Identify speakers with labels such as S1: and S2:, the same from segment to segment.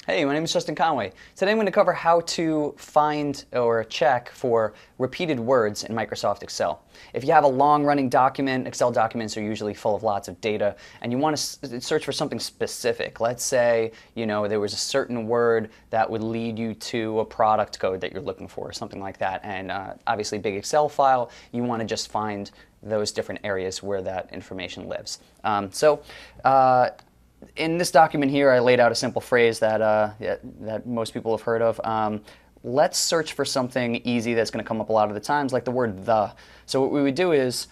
S1: Hey, my name is Justin Conway. Today I'm going to cover how to find or check for repeated words in Microsoft Excel. If you have a long-running document, Excel documents are usually full of lots of data, and you want to search for something specific. Let's say, there was a certain word that would lead you to a product code that you're looking for, or something like that. And obviously, big Excel file, you want to just find those different areas where that information lives. In this document here, I laid out a simple phrase that most people have heard of. Let's search for something easy that's going to come up a lot of the times, like the word the. So what we would do is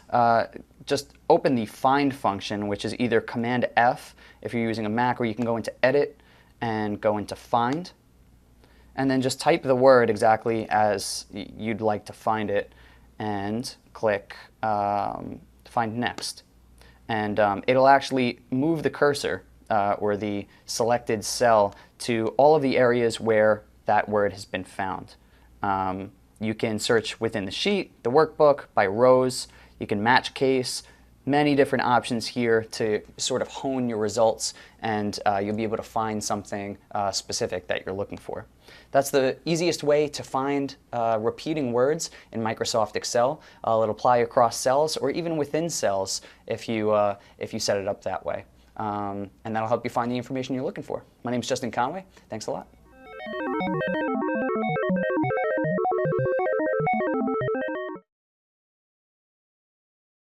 S1: just open the find function, which is either Command F if you're using a Mac, or you can go into Edit and go into Find, and then just type the word exactly as you'd like to find it, and click Find Next. And it'll actually move the cursor or the selected cell to all of the areas where that word has been found. You can search within the sheet, the workbook, by rows. You can match case. Many different options here to sort of hone your results, and you'll be able to find something specific that you're looking for. That's the easiest way to find repeating words in Microsoft Excel. It'll apply across cells or even within cells if you set it up that way. And that'll help you find the information you're looking for. My name is Justin Conway. Thanks a lot.